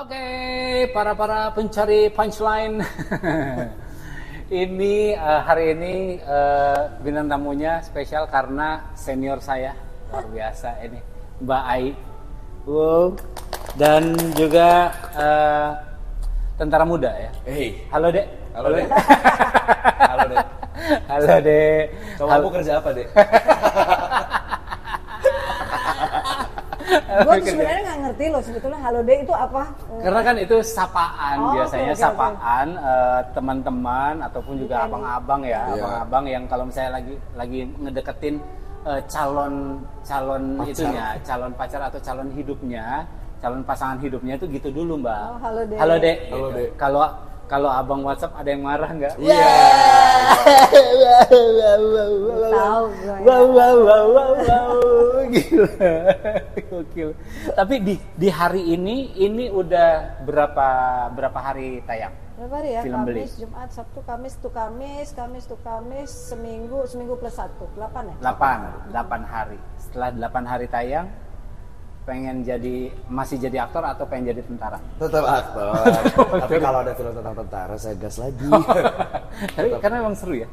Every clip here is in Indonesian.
Oke, para pencari punchline. Ini hari ini bintang tamunya spesial karena senior saya luar biasa ini, Mbak Ai. Wow. Dan juga tentara muda ya. Hey. Halo Dek. Halo Dek. Halo Dek. Halo Dek. Kamu kerja apa Dek? Gue sebenarnya nggak ngerti loh sebetulnya halo deh itu apa. Karena kan itu sapaan, biasanya okay. sapaan teman-teman ataupun juga abang-abang ya, abang-abang yang kalau misalnya lagi ngedeketin calon pacar. Itunya, calon pacar atau calon hidupnya, calon pasangan hidupnya itu gitu dulu Mbak. Oh, halo Dek. Halo Dek. Halo Dek. Kalau abang WhatsApp ada yang marah nggak? Iya. Tahu gue. Wow, gila. Gokil. Tapi di hari ini udah berapa hari tayang? Berapa hari ya? Film Kamis, Beli. Jumat, Sabtu, Kamis, seminggu plus 1. 8 ya? 8 hari. Setelah 8 hari tayang, masih jadi aktor atau pengen jadi tentara? Tetap aktor. Tapi kalau ada film tentang tentara saya gas lagi. Tapi karena emang seru ya.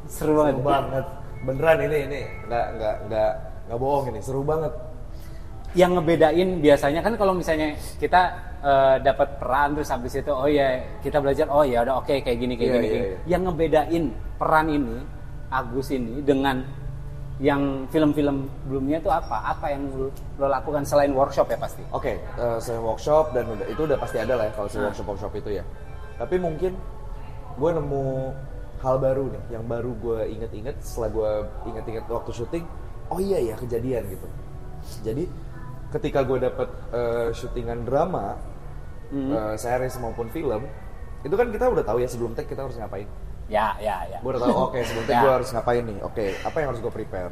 Seru banget. Seru banget. Beneran ini nggak bohong ini, seru banget. Yang ngebedain biasanya kan kalau misalnya kita dapat peran terus habis itu kita belajar udah oke, kayak gini. Yang ngebedain peran ini Agus ini dengan yang film-film sebelumnya itu apa yang lo lakukan selain workshop ya pasti? Oke, saya workshop dan itu udah pasti ada lah ya kalau saya workshop itu ya. Tapi mungkin gue nemu hal baru nih, yang baru gue inget-inget setelah gue inget-inget waktu syuting. Oh iya ya, kejadian gitu. Jadi ketika gue dapet syutingan drama, series maupun film, itu kan kita udah tahu ya sebelum take kita harus ngapain. Ya. Gue udah tahu, oke, sebelum take gue harus ngapain nih. Oke, apa yang harus gue prepare?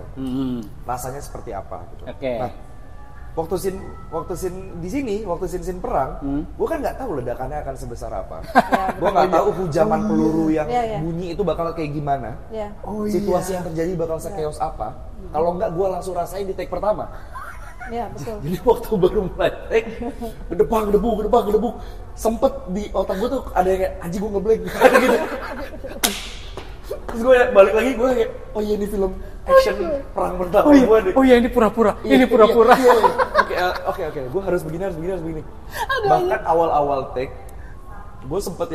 Rasanya seperti apa gitu. Oke. Nah, waktu scene di sini, waktu scene perang, gue kan nggak tahu ledakannya akan sebesar apa. Gue nggak tahu hujaman peluru yang bunyi itu bakal kayak gimana. Situasi yang terjadi bakal se-chaos apa. Kalau nggak, gue langsung rasain di take pertama. Iya, betul. Jadi waktu baru mulai take, gedebak, sempet di otak gue tuh ada yang kayak, anjing gue ngeblank, ada gitu. Terus gue balik lagi, gue kayak, oh iya ini film action perang pertama gue deh. Oh iya ini pura-pura, Iya. Oke, gue harus begini. Bahkan awal-awal take, gue sempet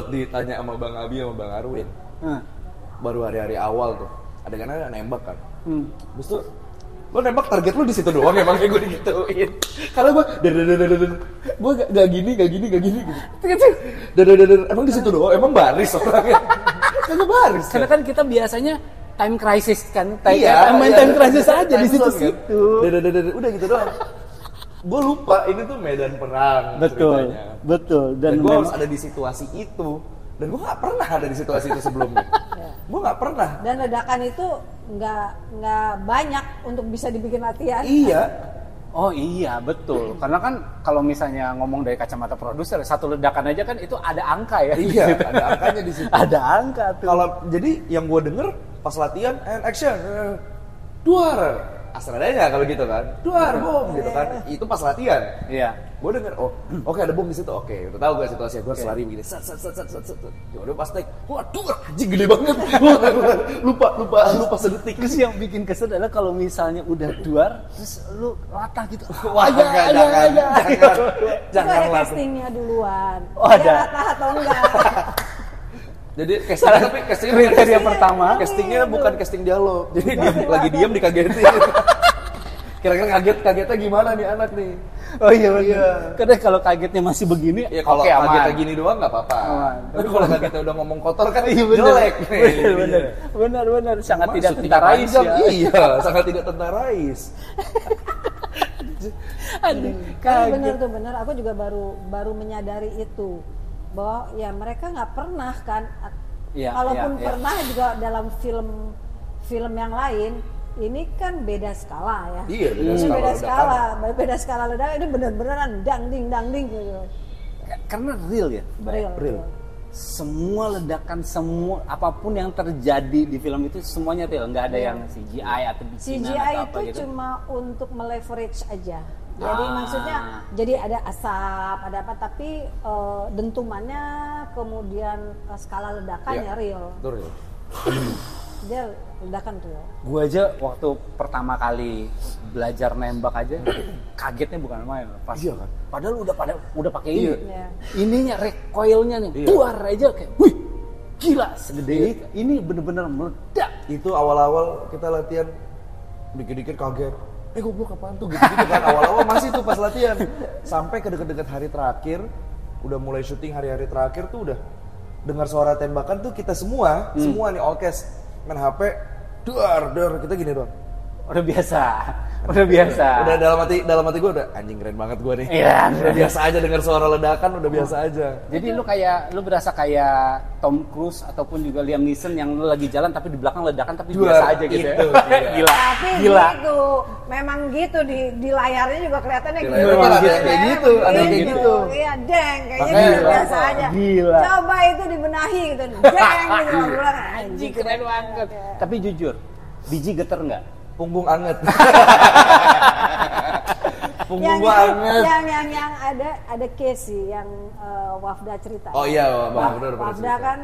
ditanya sama Bang Abi sama Bang Arwin. Baru hari-hari awal tuh, ada nembak kan. Terus tuh, lo nembak target lo di situ doang emang kayak gue digituin. Karena gue gak gini gitu. Emang di situ doang, emang baris orangnya. Kagak baris. Karena kan kita biasanya time crisis kan, main time crisis aja di situ. Udah gitu doang. Gue lupa ini tuh medan perang. Betul. Dan gue harus ada di situasi itu. Dan gue gak pernah ada di situasi itu sebelumnya. Gue gak pernah. Dan ledakan itu nggak banyak untuk bisa dibikin latihan. Iya. Oh iya, betul. Karena kan kalau misalnya ngomong dari kacamata produser, satu ledakan aja kan itu ada angka ya. Iya, ada angkanya di situ. Ada angka tuh. Kalau jadi yang gue denger pas latihan and action, duar. Asradanya kalau gitu kan, duar bom gitu kan. Itu pas latihan. Iya. Gue denger, oke, ada bom di situ. Oke, udah tahu gue situasinya, gue harus lari begini. Sat. Udah pas take, waduh, anjing gede banget. lupa sedetik. Terus yang bikin kesel adalah kalau misalnya udah duar, terus lu latah gitu. Wah, jangan. Itu ada castingnya duluan. Oh, ada. Latah atau enggak? Jadi casting kriteria pertama. Castingnya bukan casting dialog. Jadi lagi diam dikagetin. Kira-kira kagetnya gimana nih anak nih? Oh iya. Karena kalau kagetnya masih begini, ya kalau kagetnya gini doang nggak apa-apa. Tapi kalau kagetnya udah ngomong kotor kan jelek. Benar. Sangat tidak tentarais ya. Iya, sangat tidak tentarais. Benar. Aku juga baru menyadari itu. Bahwa ya mereka nggak pernah kan, kalaupun pernah juga dalam film yang lain, ini kan beda skala ya. Iya, beda skala ledakan ini benar-beneran dang ding gitu. Karena real ya, real. Semua ledakan, semua apapun yang terjadi di film itu semuanya real, nggak ada yang CGI atau bikinan CGI atau apa itu gitu. cuma untuk meleverage aja. Jadi maksudnya jadi ada asap, ada apa, tapi dentumannya kemudian skala ledakannya real. Betul. Dia ledakan tuh ya. Gue aja waktu pertama kali belajar nembak aja kagetnya bukan main pas. Iya kan. Padahal udah pakai ini. Iya. Ininya recoilnya nih, keluar aja kayak, wih, gila segede ini bener-bener meledak. Itu awal-awal kita latihan dikit-dikit kaget. Goblok apaan tuh gitu-gitu kan. Awal-awal masih tuh pas latihan. Sampai ke deket-deket hari terakhir, udah mulai syuting hari-hari terakhir tuh udah dengar suara tembakan tuh kita semua nih all cast main HP, dar kita gini doang. Udah biasa. Udah dalam hati gue udah anjing keren banget gue nih. Iya. Udah biasa aja dengar suara ledakan, udah biasa aja. Jadi lu berasa kayak Tom Cruise ataupun juga Liam Neeson yang lu lagi jalan tapi di belakang ledakan tapi biasa aja gitu. Itu, ya. Gila. Tapi gila. gitu, memang gitu di layarnya juga kelihatannya gitu. Ada kayak gitu, ada kayak gitu. Iya, deng, kayaknya gitu biasa aja. Gila. Coba itu dibenahi gitu, deng gitu. Anjing keren banget. Tapi jujur, biji geter nggak? Punggung anget. Punggung gua anget. Yang ada case sih yang Wafda cerita. Oh iya, Bang. Wafda kan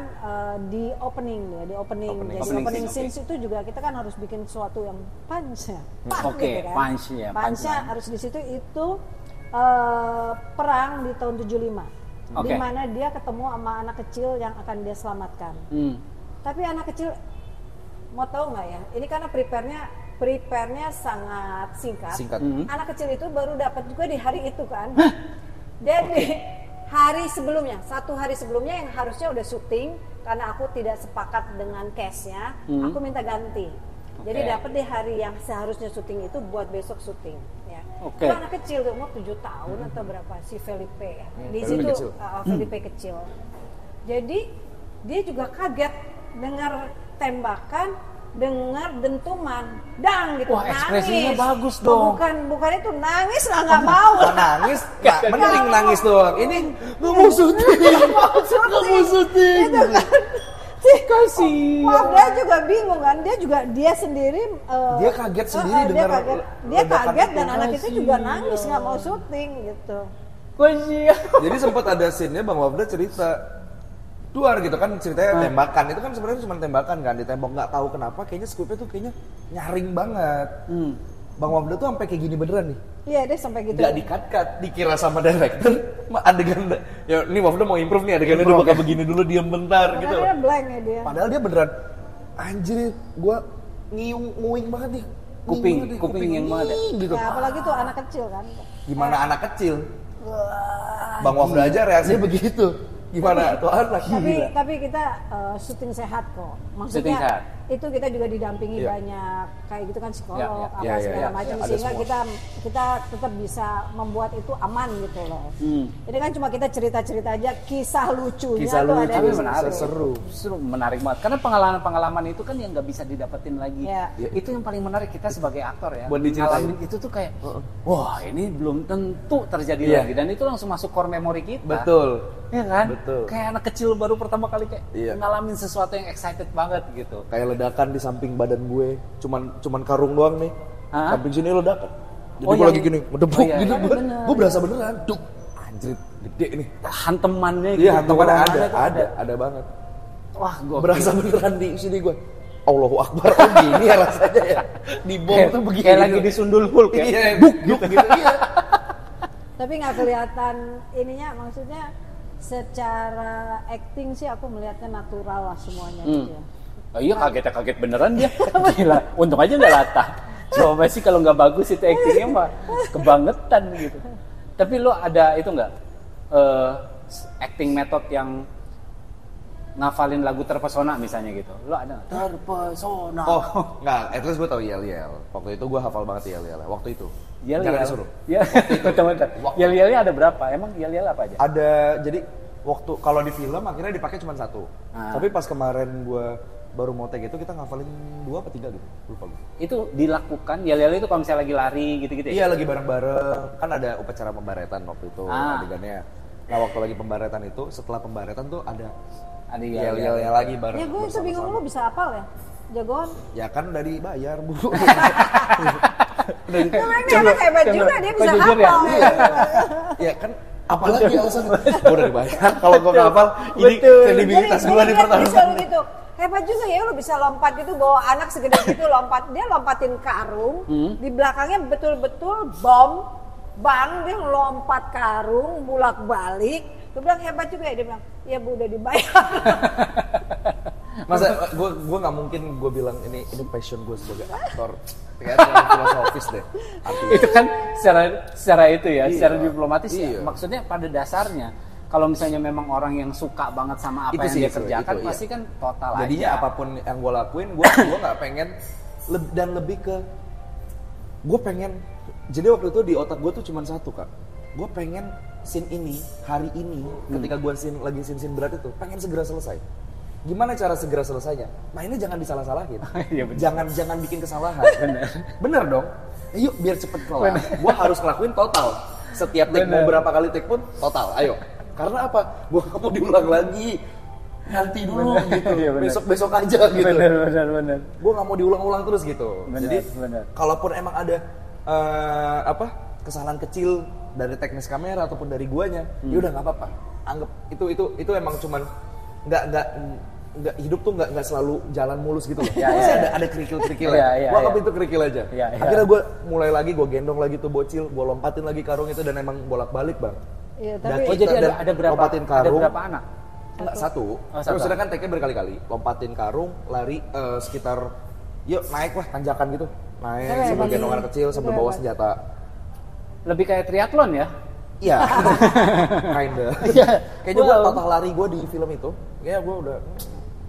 di opening. Jadi opening scenes itu juga kita kan harus bikin sesuatu yang punch ya. Oke, gitu kan. punch ya. Punch-nya harus di situ itu perang di tahun 75. Di mana dia ketemu sama anak kecil yang akan dia selamatkan. Tapi anak kecil mau tahu nggak ya? Ini karena prepare-nya sangat singkat. Anak kecil itu baru dapat juga di hari itu kan. Jadi hari sebelumnya, 1 hari sebelumnya yang harusnya udah syuting, karena aku tidak sepakat dengan case-nya, aku minta ganti. Jadi dapat di hari yang seharusnya syuting itu buat besok syuting. Ya. Itu anak kecil tuh, umur 7 tahun atau berapa, si Felipe ya. Di situ Felipe kecil. Jadi dia juga kaget dengar tembakan, dengar dentuman, dang gitu. Wah, ekspresinya nangis. Bagus dong. Bukan itu nangis lah, nggak mau. Nangis, mending nangis doang. Ini nggak mau syuting. Itu kan. Kasih. Wafda juga bingung kan, dia sendiri. Dia kaget sendiri dengar. Dia kaget dan anak itu juga nangis nggak mau syuting gitu. Jadi sempat ada scene-nya Bang Wafda cerita. Duar gitu kan ceritanya tembakan itu kan sebenarnya cuma tembakan kan, ditembak nggak tahu kenapa kayaknya scriptnya tuh kayaknya nyaring banget. Bang Wafda tuh sampai kayak gini beneran nih. Iya dia sampai gitu. Gak di-cut, dikira sama director adegan ya ini Wafda mau improve nih adegannya udah bakal begini dulu diam bentar gitu. Padahal dia blank ya dia. Padahal dia beneran anjir gua nguing banget nih. Kuping yang banget gitu. Ya, apalagi tuh anak kecil kan. Gimana anak kecil? Bang Wafda aja reaksinya begitu. Gimana tuh anak? Tapi kita syuting sehat kok. Maksudnya itu kita juga didampingi banyak kayak gitu kan psikolog segala macam sehingga kita tetap bisa membuat itu aman gitu loh. Jadi kan cuma kita cerita-cerita aja kisah lucunya tuh ada tapi menarik, seru menarik banget karena pengalaman itu kan yang nggak bisa didapetin lagi. Itu yang paling menarik kita sebagai aktor ya. Ngalamin itu tuh kayak wah ini belum tentu terjadi lagi dan itu langsung masuk core memory kita. Betul. Iya kan? Betul. Kayak anak kecil baru pertama kali kayak ngalamin sesuatu yang excited banget gitu. Kayak ledakan di samping badan gue, cuman karung doang nih. Samping sini ledakan. Jadi gue lagi gini, ngedebuk gitu. Gue berasa beneran. Duk, anjir, gede nih. Hantemannya gitu. Iya, hantemannya ada banget. Wah, gue berasa beneran di sini gue. Allahu Akbar, oh gini ya rasanya ya. Di bom tuh begini. Kayak lagi disundul Hulk ya. Iya, buk gitu. Iya. Tapi nggak kelihatan ininya, maksudnya secara acting sih aku melihatnya natural lah semuanya gitu ya. Oh iya kaget beneran dia. Gila, untung aja nggak latah. Coba sih kalau nggak bagus itu actingnya mah kebangetan gitu. Tapi lo ada itu nggak acting method yang ngafalin lagu Terpesona misalnya gitu? Lo ada nggak? Terpesona. Oh nggak, at least gue tau Yel. Waktu itu gue hafal banget Yel. Waktu itu. Jangan disuruh. Ya, teman-teman. Yel-yelnya ada berapa? Emang yel-yel apa aja? Ada, jadi waktu kalau di film akhirnya dipakai cuma 1. Tapi pas kemarin gue baru mau take itu kita ngafalin 2 apa 3 gitu, lupa gue. Itu dilakukan, yel-yel itu kalau misalnya lagi lari gitu-gitu ya? Iya lagi bareng-bareng, kan ada upacara pembaretan waktu itu adegannya. Nah waktu lagi pembaretan itu, setelah pembaretan tuh ada yel-yelnya lagi bareng. Ya gue itu bingung lu bisa apal ya? Jagoan? Ya kan udah dibayar Bu. Dia anak hebat juga, dia bisa hafal. Ya kan, apalagi alasan gue udah dibayar kalau gue nggak hafal, ini kredibilitas gue dipertaruhkan. Gitu. Hebat juga ya, lo bisa lompat gitu, bawa anak segede gitu lompat, dia lompatin karung, di belakangnya betul-betul bang, dia lompat karung, bolak-balik. Gue bilang hebat juga ya, dia bilang, ya Bu udah dibayar. Masa gue nggak mungkin gue bilang ini passion gue sebagai aktor, kayak terlalu filosofis deh. Artinya. Itu kan secara itu ya, secara diplomatis ya. Maksudnya pada dasarnya kalau misalnya memang orang yang suka banget sama apa yang dia kerjakan, pasti kan total aja. Jadinya apapun yang gue lakuin, gue nggak pengen dan lebih ke gue pengen. Jadi waktu itu di otak gue tuh cuma satu Kak, gue pengen scene ini hari ini ketika gue lagi scene berat itu pengen segera selesai. Gimana cara segera selesainya? Mainnya jangan disalah-salahin. Ya, jangan bikin kesalahan. Bener dong. Yuk biar cepet kelar. Gue harus ngelakuin total. Setiap take mau berapa kali take pun total. Ayo. Karena apa? Gue gak mau diulang lagi. Nanti dulu gitu. Ya, besok aja gitu. Bener. Gue gak mau diulang-ulang terus gitu. Jadi kalaupun emang ada kesalahan kecil dari teknis kamera ataupun dari guanya, ya udah nggak apa-apa. Anggap itu emang cuman nggak hidup tuh nggak selalu jalan mulus gitu loh. Masih ada kerikil-kerikil ya. Gua anggap itu kerikil aja. Akhirnya gue mulai lagi, gue gendong lagi tuh bocil, gue lompatin lagi karung itu dan emang bolak-balik bang. Iya, tapi jadi ada berapa anak? Enggak, satu. Terus sedangkan take-nya berkali-kali. Lompatin karung, lari sekitar yuk naik lah tanjakan gitu. Naik sambil gendong anak kecil sambil bawa senjata. Lebih kayak triathlon ya? Iya. Kinda. Kayaknya gue total lari gue di film itu, kayaknya gue udah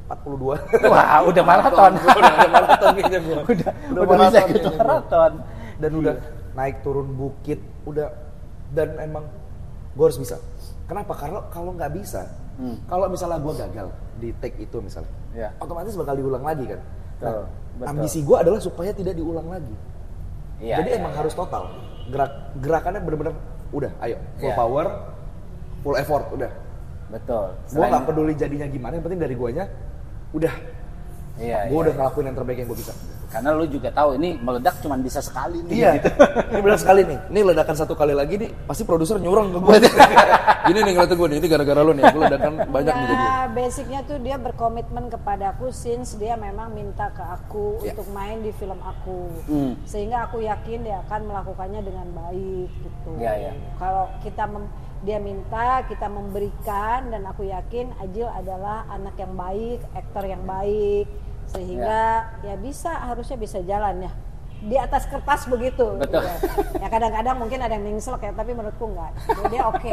42. Wah, udah maraton. udah maraton kayaknya gue. Udah bisa gitu maraton. Dan udah naik turun bukit, udah dan emang gue harus bisa. Kenapa? Karena kalau nggak bisa, kalau misalnya gue gagal di take itu misalnya, otomatis bakal diulang lagi kan. Nah, ambisi gue adalah supaya tidak diulang lagi. Jadi emang harus total. Gerakannya benar-benar udah, ayo full power, full effort, udah. Betul. Gue nggak peduli jadinya gimana, yang penting dari guanya udah. Gue udah ngelakuin yang terbaik yang gue bisa. Karena lu juga tahu ini meledak cuma bisa sekali nih. Iya. Gitu. Ini benar sekali nih. Ini ledakan satu kali lagi nih, pasti produser nyurang ke gue. Gini nih ngeliatin gue nih, ini gara-gara lu nih. Gue ledakan banyak nih jadi. Basicnya tuh dia berkomitmen kepadaku since dia memang minta ke aku untuk main di film aku. Sehingga aku yakin dia akan melakukannya dengan baik gitu. Kalau dia minta, kita memberikan, dan aku yakin Adjil adalah anak yang baik, aktor yang baik, sehingga harusnya bisa jalan ya. Di atas kertas begitu. Betul. Gitu. Ya kadang-kadang mungkin ada yang mingslek ya, tapi menurutku enggak. Dia oke.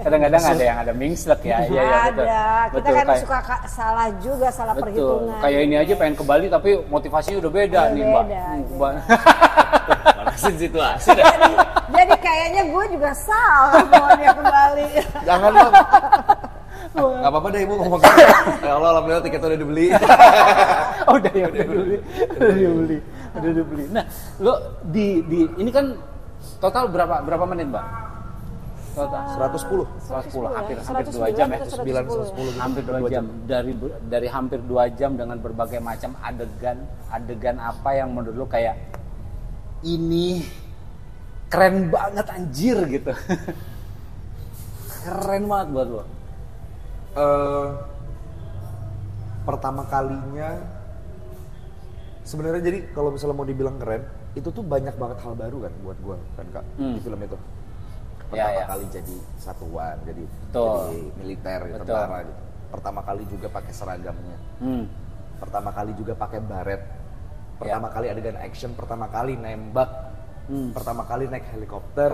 Kadang-kadang ada yang ada mingslek ya. Betul. Kita kan suka salah juga, salah perhitungan. Kayak ini aja pengen ke Bali tapi motivasinya udah beda nih, Mbak. Manasin situasi. Jadi kayaknya gue juga salah mau dia ke Bali. Jangan Bang. Gak apa-apa deh ibu ngomong gitu. Ya Allah, alhamdulillah tiketnya udah dibeli. Udah dibeli. Nah, lo di ini kan total berapa menit, Bang? Total 110, hampir 2 jam ya. 910. Hampir 2 jam. Dari hampir 2 jam dengan berbagai macam adegan apa yang menurut lo kayak ini keren banget anjir gitu. Keren banget buat lo. Pertama kalinya sebenarnya, jadi kalau misalnya mau dibilang keren, itu tuh banyak banget hal baru kan buat gue kan Kak di film itu. Pertama kali jadi satuan, jadi militer, tentara gitu. Pertama kali juga pakai seragamnya. Pertama kali juga pakai baret. Pertama kali adegan action, pertama kali nembak. Pertama kali naik helikopter.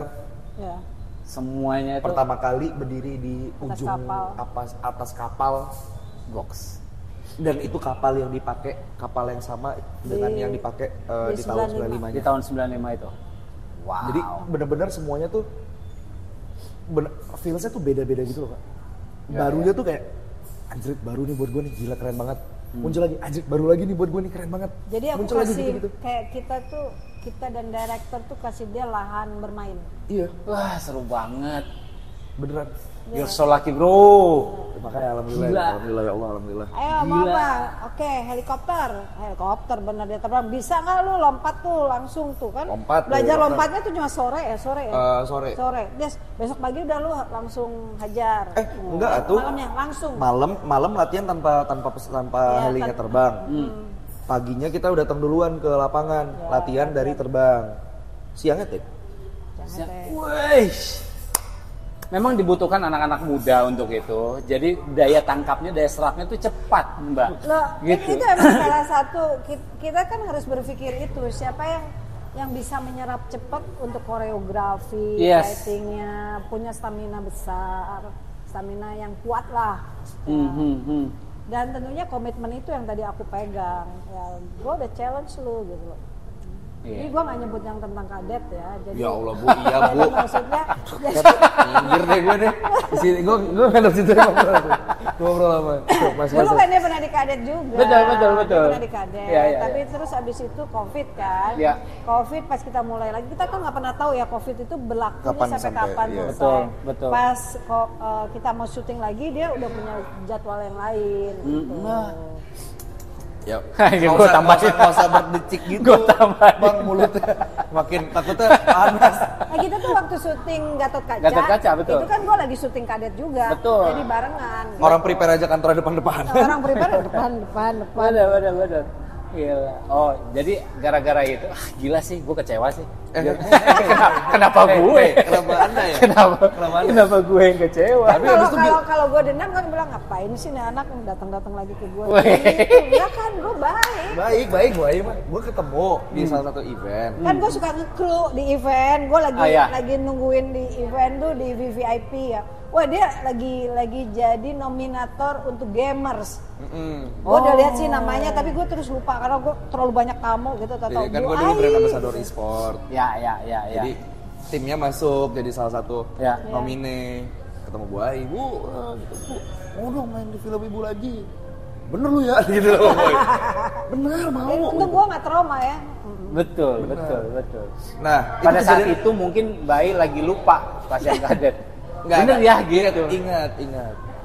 Semuanya itu pertama kali berdiri di ujung atas kapal box, dan itu kapal yang dipakai kapal yang sama dengan yang dipakai di tahun 95 di tahun 95 itu. Wow. Jadi benar-benar semuanya tuh feelsnya tuh beda-beda gitu loh Pak. Barunya tuh kayak anjir baru nih buat gue nih, gila keren banget. Muncul lagi anjir baru lagi nih buat gue nih, keren banget. Jadi aku muncul kasih lagi gitu. Kayak kita dan director tuh kasih dia lahan bermain. Iya. Wah seru banget. Beneran. You're so lucky bro. Makanya alhamdulillah ya Allah, alhamdulillah. Ayo mau apa? Oke, helikopter bener dia terbang. Bisa nggak lu lompat tuh langsung tuh kan? Lompat. Belajar lompatnya tuh cuma sore ya? Sore. Des, besok pagi udah lu langsung hajar. Enggak tuh. Malamnya langsung. Malam latihan tanpa helinya terbang. Paginya kita udah datang duluan ke lapangan, latihan dari terbang. Siangnya teh. Wih. Memang dibutuhkan anak-anak muda untuk itu. Jadi daya tangkapnya, daya serapnya tuh cepat, Mbak. Loh, gitu. Itu emang salah satu. Kita kan harus berpikir itu. Siapa yang bisa menyerap cepat untuk koreografi, fightingnya, punya stamina besar, stamina yang kuat lah. Dan tentunya komitmen itu yang tadi aku pegang. Ya, gue udah challenge lu gitu loh. Jadi gue gak nyebut yang tentang kadet ya. Jadi, ya Allah Bu, iya Bu. Maksudnya, minggir deh gue deh. Di sini gue kan di situ ngobrol sama Mas. Dulu kan dia pernah di kadet juga. Betul. Dia pernah di kadet. Ya. Tapi terus abis itu COVID kan. Ya. COVID pas kita mulai lagi, kita kan nggak pernah tahu ya COVID itu berlakunya sampai kapan selesai. Betul. Pas kita mau syuting lagi, dia udah punya jadwal yang lain. Gitu. Ya, gue tambahin masa berdecik gitu. Gue tambahin Bang mulutnya makin takutnya panas. Nah kita tuh waktu syuting Gatot Kaca, betul. Itu kan gue lagi syuting kadet juga. Betul. Jadi barengan. Orang prepare aja kantor depan-depan. Orang prepare depan. Bener. Gila. Oh, jadi gara-gara itu, gila sih, gue kecewa sih. Kenapa gue? Kenapa Anda ya? Kenapa gue yang kecewa? Tapi kalau gue dendam kan bilang ngapain sih nih anak datang lagi ke gue? Ya kan, gue baik. Baik mah. Gue ketemu di salah satu event. Kan gue suka nge-crew di event. Gue lagi nungguin di event tuh di VVIP ya. Wah dia lagi jadi nominator untuk gamers. Gue udah lihat sih namanya, tapi gue terus lupa karena gue terlalu banyak tamu gitu. Kan gue dulu brand ambassador e-sport. Ya. Jadi timnya masuk jadi salah satu nomine. Ketemu Bu Ai, Bu, mau dong main di film Ibu lagi. Bener lu ya gitu loh. Bener mau. Untung gue nggak trauma ya. Betul. Nah pada saat itu mungkin Bayi lagi lupa pas yang kadet. Bener ya gitu. Ingat.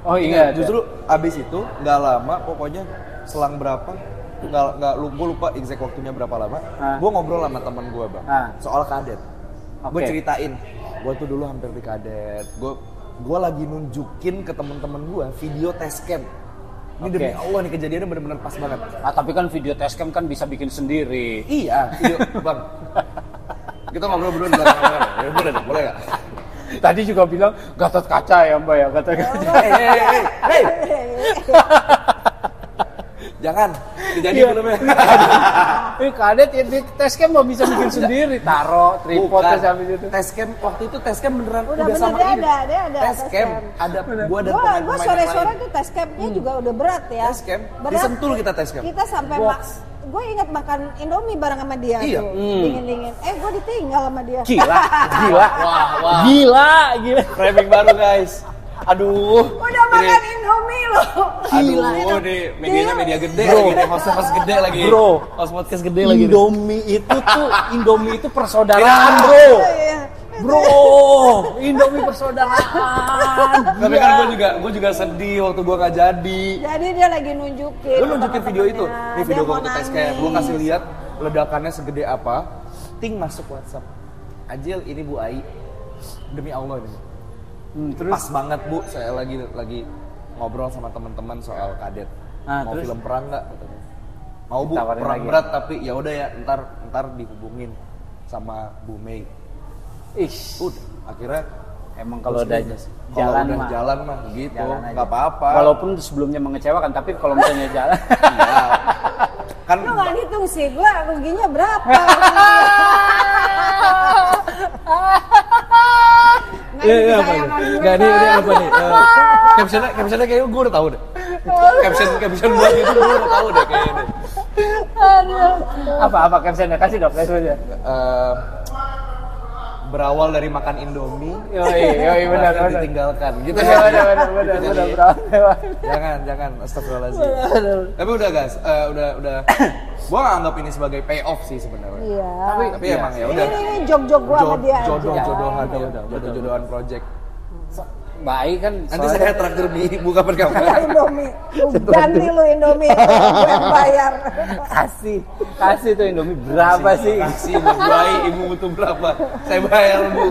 Oh ingat. Justru abis itu nggak lama, pokoknya selang berapa, gue lupa exact waktunya berapa lama. Gue ngobrol sama teman gue Bang, soal kadet. Gue ceritain, gue tuh dulu hampir di kadet. Gue lagi nunjukin ke teman-teman gue video test cam. Ini demi Allah nih kejadiannya benar-benar pas banget. Tapi kan video test cam kan bisa bikin sendiri. Iya, video Bang. Kita ngobrol berdua di belakang. Ya boleh nggak? Tadi juga bilang Gatot Kaca ya Mbak ya, Gatot Kaca. Hei. Jangan kejadian belum. Ini kadet ini test cam mau bisa bikin sendiri, taruh tripod terus habis itu. Test cam waktu itu test cam beneran udah sama dia ini. ada test cam. Ada gua dan pemain-pemain gua sore-sore tuh test camnya juga udah berat ya. Test cam. Di Sentul kita test cam. Kita sampai gue ingat makan Indomie bareng sama dia tuh, dingin-dingin. Gue ditinggal sama dia. Gila. Wah. Gila. Framing baru guys. Aduh. Udah makan Indomie loh. Gila. Aduh, nih medianya media gede lagi, host gede lagi. Bro, host podcast gede lagi. Indomie itu persaudaraan, bro. Bro, Indomie persaudaraan. Tapi kan gue juga sedih waktu gue gak jadi. Jadi dia lagi nunjukin. Lu nunjukin video itu. Ini video gue waktu tes kayak gue kasih lihat ledakannya segede apa. Ting masuk WhatsApp. Ajil ini Bu Ai. Demi Allah ini. Terus pas banget Bu, saya lagi ngobrol sama teman-teman soal kadet. Mau film perang nggak? Mau Bu, perang berat tapi ya udah ya ntar dihubungin sama Bu Mei. Udah akhirnya emang kalau udah jalan mah gitu nggak apa-apa. Walaupun sebelumnya mengecewakan, tapi kalau misalnya jalan, kan lu nggak hitung sih, gua ruginya berapa? Iya apa nih? Gak ini apa nih? Captionnya kayaknya gue udah tahu deh. Caption buat itu gue udah tahu deh kayaknya. Apa captionnya? Kasih dong captionnya. Berawal dari makan Indomie. Yoi benar. Ditinggalkan gitu. Benar. Jangan astagfirullahaladzim. Tapi udah guys, udah. Gua nggak anggap ini sebagai payoff sih sebenarnya. Iya. Tapi emang ya udah. Ini jog-jog gua sama dia aja. Jodohan project. Baik kan. Nanti saya traktir di buka perkampungan. Indomie. Ganti lu Indomie. Gue yang bayar. Kasih tuh Indomie berapa sih? Kasih Mbak Bayi, ibu butuh berapa? Saya bayar Bu.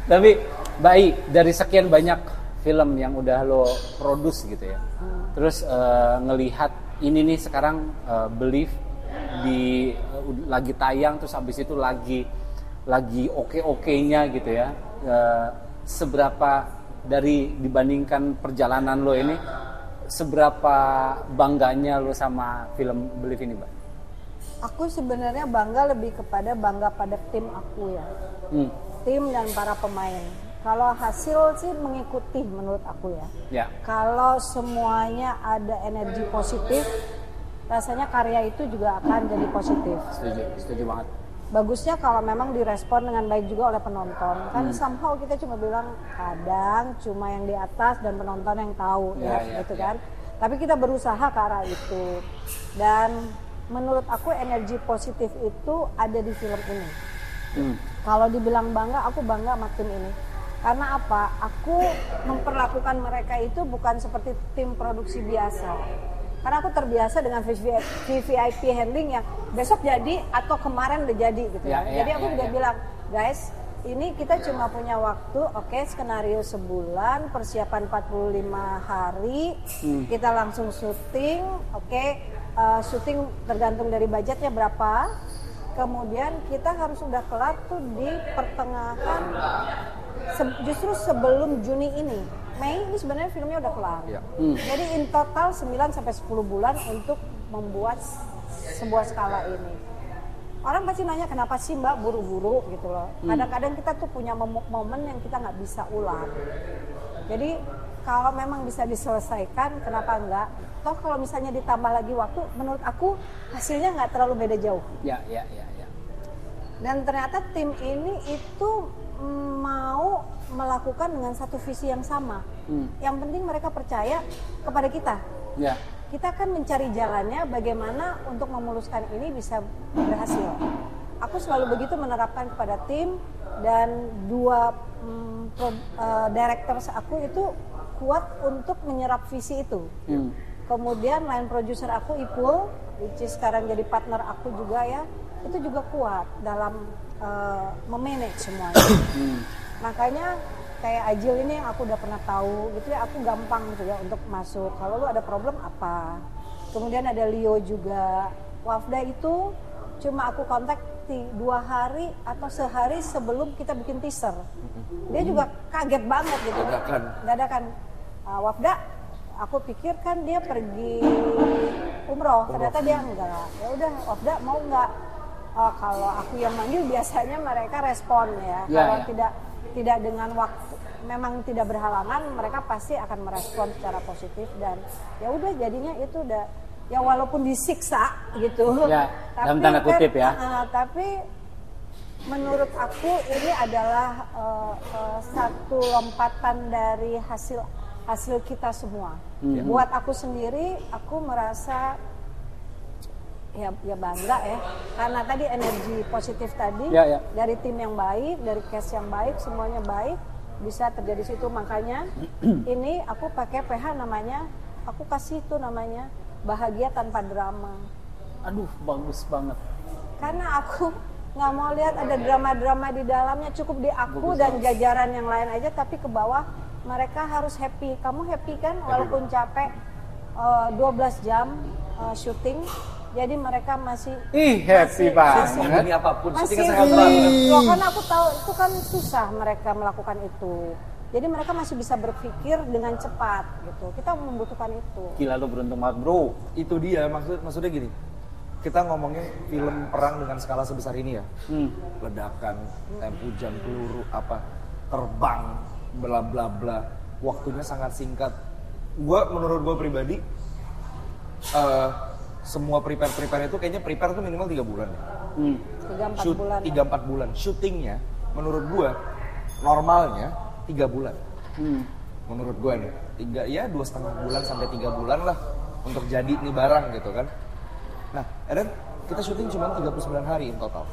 Tapi Bayi, dari sekian banyak film yang udah lo produce gitu ya. Terus ngelihat ini nih sekarang Believe di lagi tayang, terus habis itu lagi oke-nya gitu ya. Seberapa dari dibandingkan perjalanan lo ini, seberapa bangganya lo sama film Believe ini, Mbak? Aku sebenarnya bangga pada tim aku ya. Tim dan para pemain. Kalau hasil sih mengikuti menurut aku ya. Kalau semuanya ada energi positif, rasanya karya itu juga akan jadi positif. Setuju banget. Bagusnya kalau memang direspon dengan baik juga oleh penonton. Kan somehow kita cuma bilang kadang cuma yang di atas dan penonton yang tahu gitu kan. Tapi kita berusaha ke arah itu. Dan menurut aku energi positif itu ada di film ini. Kalau dibilang bangga, aku bangga sama tim ini. Karena apa? Aku memperlakukan mereka itu bukan seperti tim produksi biasa. Karena aku terbiasa dengan VVIP handling yang besok jadi atau kemarin udah jadi gitu ya. Jadi aku juga bilang, guys, ini kita cuma punya waktu, skenario sebulan, persiapan 45 hari, kita langsung syuting, syuting tergantung dari budgetnya berapa. Kemudian kita harus udah kelar tuh di pertengahan, justru sebelum Juni ini. Mei ini sebenarnya filmnya udah kelar. Jadi in total 9-10 bulan untuk membuat sebuah skala ini. Orang pasti nanya kenapa sih Mbak buru-buru gitu loh. Kadang-kadang kita tuh punya momen yang kita nggak bisa ulang. Jadi kalau memang bisa diselesaikan, kenapa enggak? Toh kalau misalnya ditambah lagi waktu, menurut aku hasilnya nggak terlalu beda jauh. Ya. Dan ternyata tim ini itu mau melakukan dengan satu visi yang sama. Yang penting mereka percaya kepada kita. Kita kan mencari jalannya bagaimana untuk memuluskan ini bisa berhasil. Aku selalu begitu menerapkan kepada tim, dan dua directors aku itu kuat untuk menyerap visi itu. Kemudian line producer aku Ipul, which is sekarang jadi partner aku juga ya, itu juga kuat dalam memanage semuanya. Makanya kayak Ajil ini yang aku udah pernah tahu gitu ya, aku gampang gitu ya untuk masuk. Kalau lu ada problem apa? Kemudian ada Leo juga. Wafda itu cuma aku kontak 2 hari atau sehari sebelum kita bikin teaser. Dia juga kaget banget gitu. Dadakan. Wafda, aku pikir kan dia pergi umroh, ternyata dia enggak. Ya udah, Wafda mau enggak? Kalau aku yang manggil biasanya mereka respon ya. Kalau tidak dengan waktu, memang tidak berhalangan, mereka pasti akan merespon secara positif. Dan ya udah, jadinya itu udah ya walaupun disiksa gitu. Tapi, dalam tanda kutip ya. Tapi menurut aku ini adalah satu lompatan dari hasil kita semua. Buat aku sendiri, aku merasa ya bangga ya, karena tadi energi positif tadi dari tim yang baik, dari cast yang baik, semuanya baik, bisa terjadi situ. Makanya ini aku pakai PH namanya, aku kasih itu namanya bahagia tanpa drama. Aduh, bagus banget. Karena aku nggak mau lihat ada drama-drama di dalamnya, cukup di aku dan jajaran yang lain aja, tapi ke bawah mereka harus happy. Kamu happy kan walaupun capek 12 jam syuting. Jadi mereka masih happy banget. Ini apapun, masih karena aku tahu itu kan susah mereka melakukan itu. Jadi mereka masih bisa berpikir dengan cepat gitu. Kita membutuhkan itu. Gila, lo beruntung banget, bro. Itu dia maksudnya gini. Kita ngomongin film perang dengan skala sebesar ini ya. Ledakan, tempo jam peluru terbang, bla bla bla. Waktunya sangat singkat. Menurut gue pribadi, semua prepare itu kayaknya prepare tuh minimal 3 bulan. 3-4 bulan. 3-4 bulan. Syutingnya menurut gue normalnya 3 bulan. Menurut gue nih, 2,5 bulan sampai 3 bulan lah untuk jadi nih barang gitu kan. Nah, dan kita syuting cuma 39 hari in total.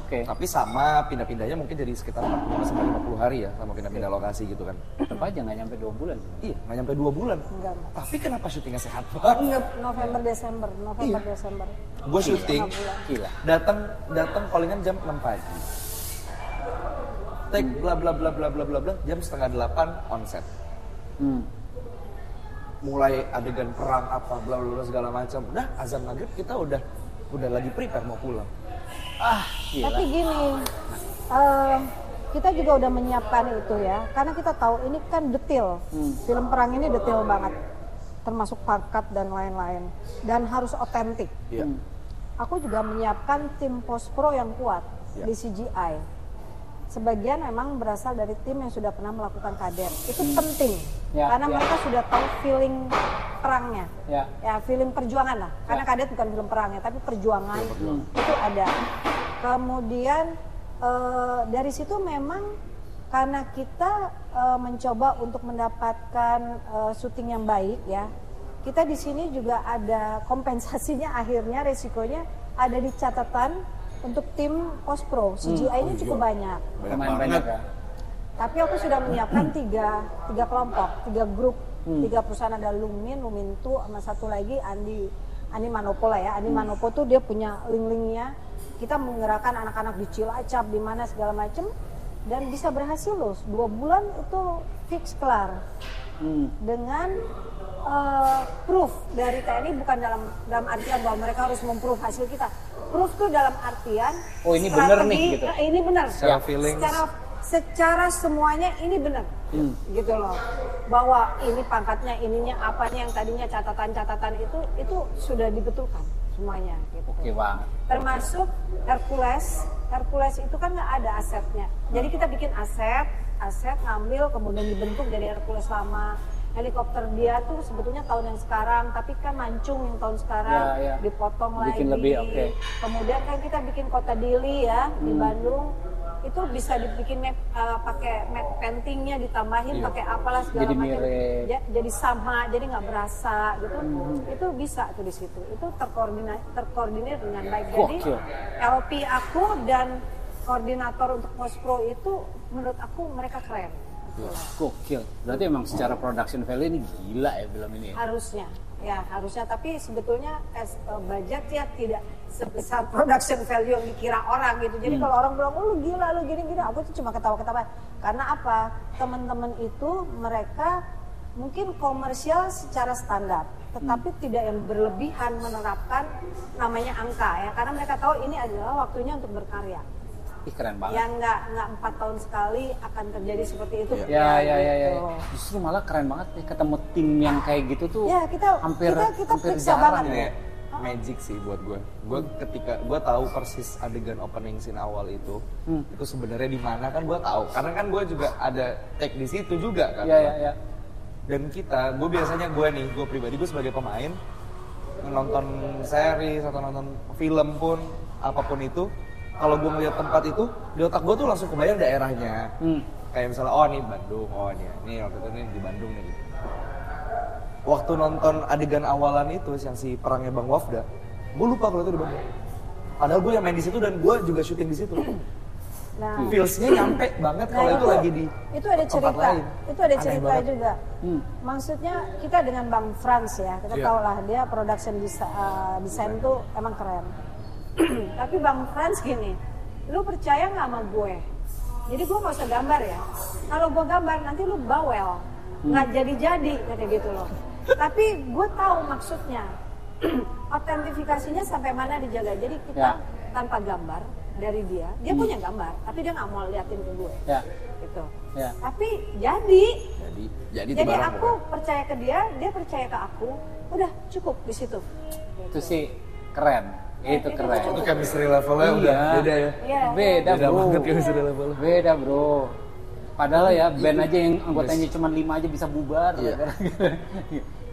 Tapi sama pindah-pindahnya mungkin jadi sekitar 45 sampai 50 hari ya, sama pindah-pindah lokasi gitu kan. Tetap aja nggak nyampe 2 bulan. Iya, nggak nyampe 2 bulan. Enggak. Tapi kenapa syutingnya sehat banget? November Desember. Gue syuting, gila. Datang callingan jam 6 pagi. Take bla bla bla bla bla bla bla, jam setengah 8 on set. Mulai adegan perang apa bla bla bla segala macam. Udah azan maghrib kita udah lagi prepare mau pulang. Gila. Tapi gini, kita juga udah menyiapkan itu ya, karena kita tahu ini kan detail. Film perang ini detail banget, termasuk pangkat dan lain-lain, dan harus otentik. Aku juga menyiapkan tim post pro yang kuat di CGI. Sebagian memang berasal dari tim yang sudah pernah melakukan kader. Itu penting, karena mereka sudah tahu feeling perangnya, ya feeling perjuangan lah. Karena kader bukan film perang ya, tapi perjuangan itu ada. Kemudian dari situ memang karena kita mencoba untuk mendapatkan syuting yang baik ya, kita di sini juga ada kompensasinya. Akhirnya resikonya ada di catatan. Untuk tim post pro, CGI-nya cukup banyak. Banyak ya. Tapi aku sudah menyiapkan tiga kelompok, 3 grup, 3 perusahaan. Ada Lumintu, sama satu lagi Andi Manopo lah ya. Andi Manopo tuh dia punya link-linknya. Kita menggerakkan anak-anak di Cilacap, di mana segala macam, dan bisa berhasil loh. 2 bulan itu fix kelar. Dengan proof dari TNI, bukan dalam artian bahwa mereka harus memproof hasil kita. Proof tuh dalam artian ini benar nih gitu. Ini benar. Secara feeling. Secara semuanya ini benar. Gitu loh. Bahwa ini pangkatnya, ininya, apanya yang tadinya catatan-catatan itu sudah dibetulkan semuanya gitu. Oke, Bang. Termasuk Hercules itu kan nggak ada asetnya. Jadi kita bikin aset ngambil kemudian dibentuk jadi Hercules lama. Helikopter dia tuh sebetulnya tahun yang sekarang, tapi kan mancung yang tahun sekarang dipotong bikin lagi. Lebih, Kemudian kan kita bikin kota Dili ya di Bandung, itu bisa dibikin pakai matte paintingnya, ditambahin pakai apalah segala macam, jadi sama, jadi nggak berasa gitu. Itu bisa tuh di situ. Itu terkoordinir dengan baik. Jadi LP aku dan koordinator untuk post pro itu menurut aku mereka keren. Gokil. Berarti emang secara production value ini gila ya film ini. Harusnya, tapi sebetulnya budget ya tidak sebesar production value yang dikira orang gitu. Jadi kalau orang bilang, lu gila, lu gini-gini, aku tuh cuma ketawa-ketawa. Karena apa? Teman-teman itu mereka mungkin komersial secara standar, tetapi tidak yang berlebihan menerapkan namanya angka ya. Karena mereka tahu ini adalah waktunya untuk berkarya. Keren banget. Yang nggak 4 tahun sekali akan terjadi seperti itu. Ya. Justru malah keren banget nih ketemu tim yang kayak gitu tuh. Ya, kita hampir jarang ya. Magic sih buat gue. Ketika gue tahu persis adegan opening scene awal itu sebenarnya di mana kan gue tahu. Karena kan gue juga ada take di situ juga kan. Iya. Dan gue biasanya gue pribadi gue sebagai pemain nonton series atau nonton film pun apapun itu. Kalau gue ngeliat tempat itu, di otak gue tuh langsung kebayang daerahnya. Kayak misalnya, oh ini Bandung, oh ini waktu itu di Bandung nih. Waktu nonton adegan awalan itu, yang si perangnya Bang Wafda, gue lupa kalau itu di Bandung. Padahal gue yang main di situ dan gue juga syuting di situ. Nah, feels-nya nyampe banget kalau itu lagi di itu ada cerita lain. Itu ada cerita juga. Maksudnya kita dengan Bang Frans ya, kita tahu lah dia production design tuh emang keren. Tapi Bang Frans gini, lu percaya nggak sama gue? Jadi gue nggak usah gambar ya. Kalau gue gambar nanti lu bawel, nggak jadi kata gitu loh. Tapi gue tahu maksudnya, autentifikasinya sampai mana dijaga. Jadi kita tanpa gambar dari dia punya gambar, tapi dia nggak mau liatin ke gue. Gitu. Tapi jadi aku percaya ke dia percaya ke aku, udah cukup di situ. Itu sih keren. Itu keren. Itu chemistry levelnya udah beda ya. Beda bro. Banget chemistry levelnya. Beda bro. Padahal ya band aja yang anggotanya cuma 5 aja bisa bubar.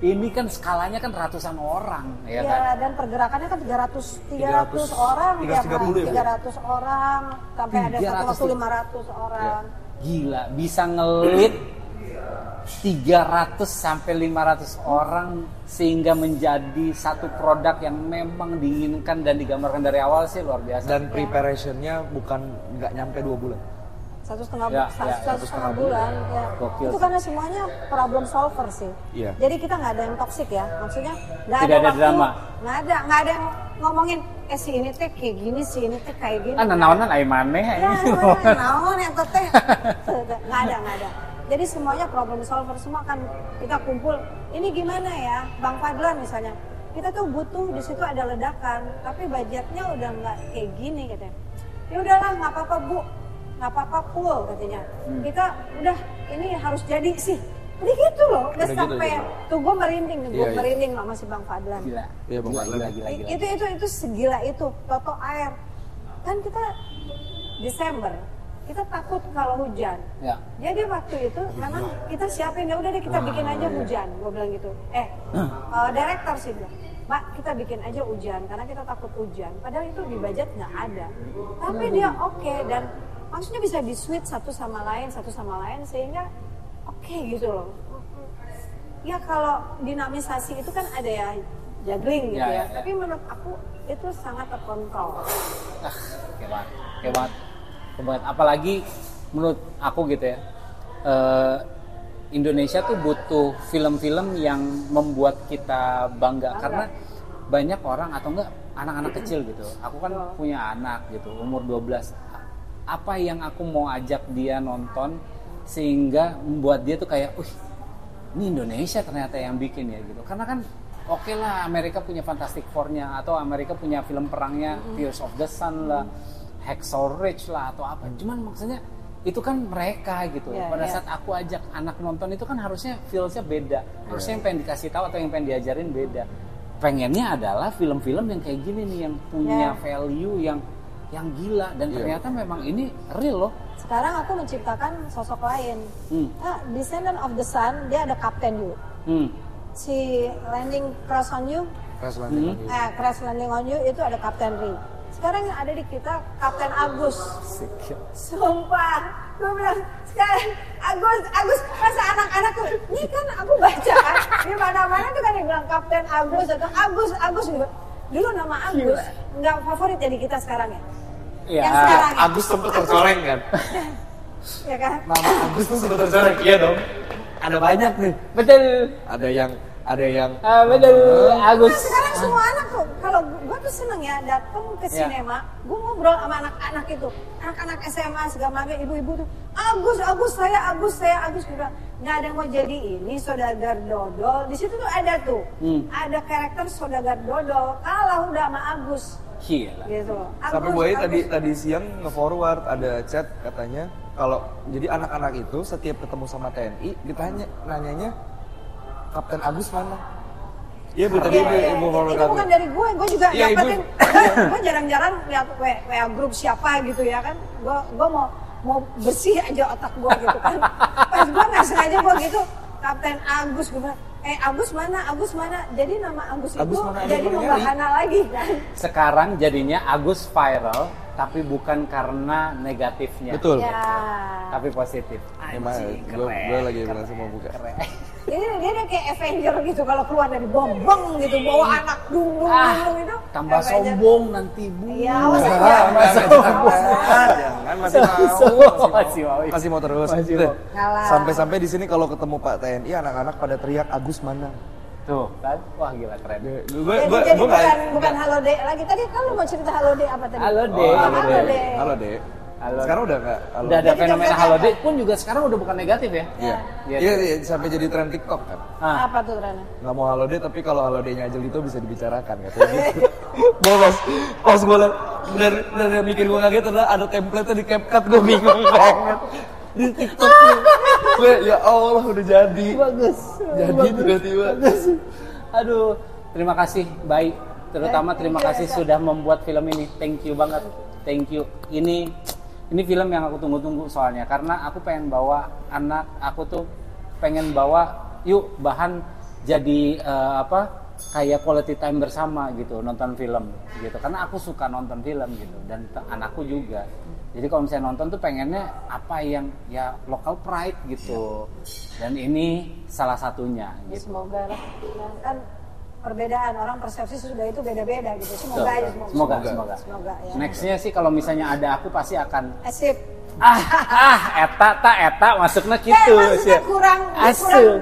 Ini kan skalanya kan ratusan orang ya kan. Dan pergerakannya kan 300 orang tiap hari. 300 orang sampai ada satu waktu 500 orang. Gila, bisa ngelit 300 sampai 500 orang sehingga menjadi satu produk yang memang diinginkan dan digambarkan dari awal sih luar biasa. Dan preparationnya bukan nggak nyampe 2 bulan. Satu setengah bulan ya. Itu karena semuanya problem solver sih. Yeah. Jadi kita nggak ada yang toksik ya, maksudnya nggak ada waktu, drama, nggak ada yang ngomongin si ini teh kayak gini, si ini teh kayak gini. Naonan ai maneh naon eta teh. Nggak ada. Jadi semuanya problem solver, semua kan kita kumpul. Ini gimana ya, Bang Fadlan misalnya, kita tuh butuh di situ ada ledakan, tapi budgetnya udah nggak kayak gini katanya. Ya udahlah, nggak apa-apa Bu. Nggak apa-apa full katanya. Kita udah ini harus jadi sih. Udah gitu loh, udah sampai gitu. Tuh gue merinding nih, gue merinding loh masih Bang Fadlan. Gila. Iya Bang Fadlan. Gila. Itu segila itu, Toto Air. Kan kita Desember, kita takut kalau hujan. Ya. Jadi waktu itu memang kita siapin, ya udah deh kita bikin aja hujan. Gue bilang gitu. Director sih bilang, Pak kita bikin aja hujan karena kita takut hujan. Padahal itu di budget nggak ada. Tapi dia oke, dan maksudnya bisa di switch satu sama lain sehingga oke gitu loh. Ya kalau dinamisasi itu kan ada ya juggling gitu ya. Tapi menurut aku itu sangat terkontrol. Oke banget. Apalagi menurut aku gitu ya. Indonesia tuh butuh film-film yang membuat kita bangga. Karena banyak orang atau enggak anak-anak kecil gitu. Aku kan punya anak gitu, umur 12. Apa yang aku mau ajak dia nonton sehingga membuat dia tuh kayak, ini Indonesia ternyata yang bikin ya gitu. Karena kan oke lah Amerika punya Fantastic Four-nya atau Amerika punya film perangnya Tears of the Sun lah, Hacksaw Ridge lah atau apa. Cuman maksudnya itu kan mereka gitu. Pada saat aku ajak anak nonton itu kan harusnya feel-nya beda. Harusnya yang pengen dikasih tahu atau yang pengen diajarin beda. Pengennya adalah film-film yang kayak gini nih, yang punya value yang gila, dan ternyata memang ini real loh. Sekarang aku menciptakan sosok lain. Descendant of the Sun, dia ada Captain You. Si Crash Landing on You itu ada Captain Ri. Sekarang yang ada di kita Kapten Agus. Sumpah, gue bilang sekarang Agus masa anak-anak tuh, ini kan aku baca kan di mana-mana tuh kan yang bilang Kapten Agus atau Agus gitu. Dulu nama Agus nggak favorit jadi kita sekarang ya. Iya, Agus sempat tercoreng kan? Ya kan? Nama Agus tuh sempat tercoreng, iya dong. Ada banyak nih. Betul. Ada yang betul, Agus. Nah, sekarang semua anak tuh, kalau gue tuh seneng ya datang ke sinema, gue ngobrol sama anak-anak itu, anak-anak SMA segala macam, ibu-ibu tuh, Agus, saya Agus, gue bilang, nggak ada yang mau jadi ini saudagar dodol. Di situ tuh ada tuh, ada karakter saudagar dodol, kalah udah sama Agus. Gila. Gitu. Sampai Boy tadi siang nge-forward ada chat katanya kalau jadi anak-anak itu setiap ketemu sama TNI nanyanya Kapten Agus mana? Iya Bu, tadi Ibu forward. Itu bukan dari gue juga dapetin. Gue jarang-jarang lihat WA grup siapa gitu ya kan. Gue mau bersih aja otak gue gitu kan. Pas gue nggak sengaja gue gitu, Kapten Agus, gue bilang, Agus mana? Jadi nama Agus itu jadi membahana lagi kan. Sekarang jadinya Agus viral, tapi bukan karena negatifnya. Betul. Ya. Tapi positif. Gue lagi bilang semua buka. Dia kayak Avenger gitu, kalau keluar dari bombong gitu, bawa anak dung itu. Tambah sombong nanti Bu. Iya, masih mau terus. Sampai di sini kalau ketemu Pak TNI, anak-anak pada teriak Agus mana? Tuh kan, wah gila keren. Jadi bukan Halo Dek lagi. Tadi kan lu mau cerita Halo Dek apa tadi? Halo Dek. Sekarang udah nggak? Udah ada fenomena Halo Dek pun juga sekarang udah bukan negatif ya? Iya, sampai jadi tren TikTok kan. Apa tuh trennya? Nggak mau Halo Dek, tapi kalau Halo Dek-nya aja itu bisa dibicarakan katanya gitu. Pas gue liat, dan yang bikin gue kaget adalah ada template-nya di CapCut, gue bingung banget. Di TikTok gue, ya Allah udah jadi. Bagus. Jadi tiba-tiba. Aduh, terima kasih Baik. Terutama terima kasih sudah membuat film ini. Thank you banget. Thank you. Ini film yang aku tunggu-tunggu soalnya, karena aku pengen bawa anak aku tuh, pengen bawa yuk bahan jadi kayak quality time bersama gitu, nonton film gitu. Karena aku suka nonton film gitu dan anakku juga. Jadi kalau misalnya nonton tuh pengennya apa yang ya local pride gitu. Dan ini salah satunya gitu. Semoga lah. Kan perbedaan orang persepsi sudah itu beda-beda gitu. Semoga ya semoga. Nextnya sih kalau misalnya ada aku pasti akan sip. Eta masuknya gitu sih.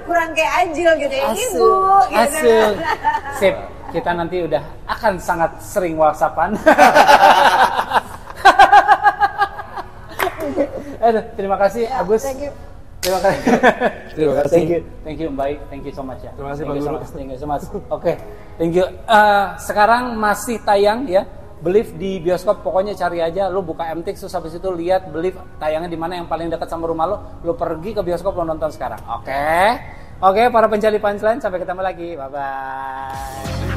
Kurang kayak Ajil gitu ya. Ibu gitu. Sip, kita nanti udah akan sangat sering WhatsAppan. Terima kasih Agus. Terima kasih. Thank you Mbak. Thank you so much ya. Terima kasih Pak Guru. Thank you so much. Oke. Thank you. Sekarang masih tayang ya. Believe di bioskop, pokoknya cari aja, lu buka MTix terus habis itu lihat Believe tayangnya di mana yang paling dekat sama rumah lu pergi ke bioskop lu nonton sekarang. Oke, para pencari punchline, sampai ketemu lagi. Bye bye.